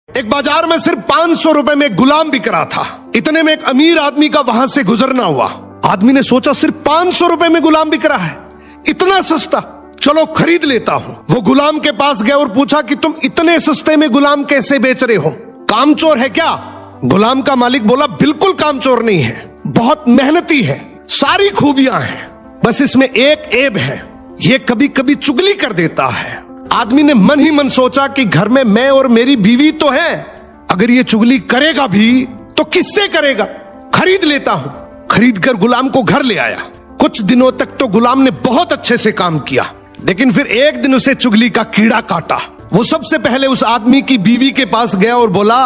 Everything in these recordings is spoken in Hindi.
एक बाजार में सिर्फ 500 रुपए में गुलाम बिक रहा था। इतने में एक अमीर आदमी का वहां से गुजरना हुआ। आदमी ने सोचा सिर्फ 500 रुपए में गुलाम बिक रहा है, इतना सस्ता, चलो खरीद लेता हूं। वो गुलाम के पास गया और पूछा कि तुम इतने सस्ते में गुलाम कैसे बेच रहे हो, कामचोर है क्या? गुलाम का मालिक बोला बिल्कुल कामचोर नहीं है, बहुत मेहनती है, सारी खूबियां हैं, बस इसमें एक ऐब है, ये कभी कभी चुगली कर देता है। आदमी ने मन ही मन सोचा कि घर में मैं और मेरी बीवी तो है, अगर ये चुगली करेगा भी तो किससे करेगा, खरीद लेता हूं। खरीद कर गुलाम को घर ले आया। कुछ दिनों तक तो गुलाम ने बहुत अच्छे से काम किया, लेकिन फिर एक दिन उसे चुगली का कीड़ा काटा। वो सबसे पहले उस आदमी की बीवी के पास गया और बोला,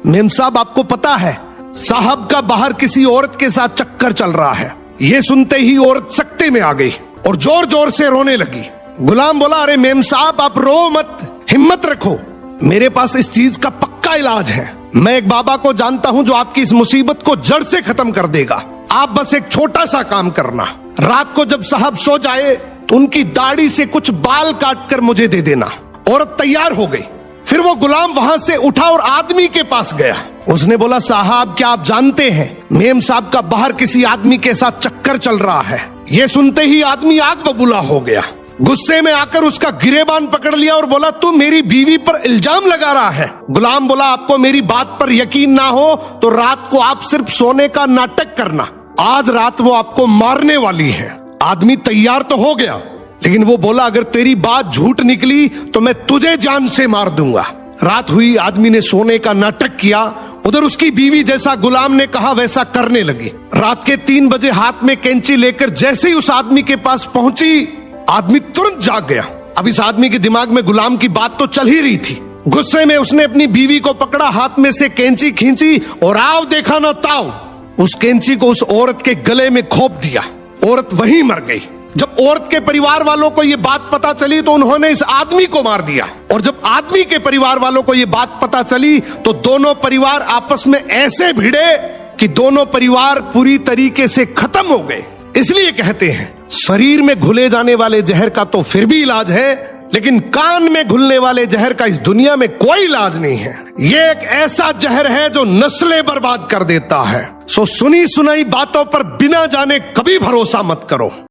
मेम साहब आपको पता है साहब का बाहर किसी औरत के साथ चक्कर चल रहा है। ये सुनते ही औरत सकते में आ गई और जोर जोर से रोने लगी। गुलाम बोला, अरे मेम साहब आप रो मत, हिम्मत रखो, मेरे पास इस चीज का पक्का इलाज है। मैं एक बाबा को जानता हूं जो आपकी इस मुसीबत को जड़ से खत्म कर देगा। आप बस एक छोटा सा काम करना, रात को जब साहब सो जाए तो उनकी दाढ़ी से कुछ बाल काट कर मुझे दे देना। औरत तैयार हो गई। फिर वो गुलाम वहां से उठा और आदमी के पास गया। उसने बोला, साहब क्या आप जानते हैं मेम साहब का बाहर किसी आदमी के साथ चक्कर चल रहा है। ये सुनते ही आदमी आग बबूला हो गया। गुस्से में आकर उसका गिरेबान पकड़ लिया और बोला, तू मेरी बीवी पर इल्जाम लगा रहा है। गुलाम बोला, आपको मेरी बात पर यकीन ना हो तो रात को आप सिर्फ सोने का नाटक करना, आज रात वो आपको मारने वाली है। आदमी तैयार तो हो गया, लेकिन वो बोला, अगर तेरी बात झूठ निकली तो मैं तुझे जान से मार दूंगा। रात हुई, आदमी ने सोने का नाटक किया। उधर उसकी बीवी जैसा गुलाम ने कहा वैसा करने लगी। रात के 3 बजे हाथ में कैंची लेकर जैसे ही उस आदमी के पास पहुंची, आदमी तुरंत जाग गया। अब इस आदमी के दिमाग में गुलाम की बात तो चल ही रही थी। गुस्से में उसने अपनी बीवी को पकड़ा, हाथ में से कैंची खींची और आओ देखा ना ताओ, उस कैंची को उस औरत के गले में खोप दिया। औरत वहीं मर गई। जब औरत के परिवार वालों को ये बात पता चली तो उन्होंने इस आदमी को मार दिया। और जब आदमी के परिवार वालों को ये बात पता चली तो दोनों परिवार आपस में ऐसे भिड़े कि दोनों परिवार पूरी तरीके से खत्म हो गए। इसलिए कहते हैं शरीर में घुले जाने वाले जहर का तो फिर भी इलाज है, लेकिन कान में घुलने वाले जहर का इस दुनिया में कोई इलाज नहीं है। ये एक ऐसा जहर है जो नस्लें बर्बाद कर देता है। सो सुनी सुनाई बातों पर बिना जाने कभी भरोसा मत करो।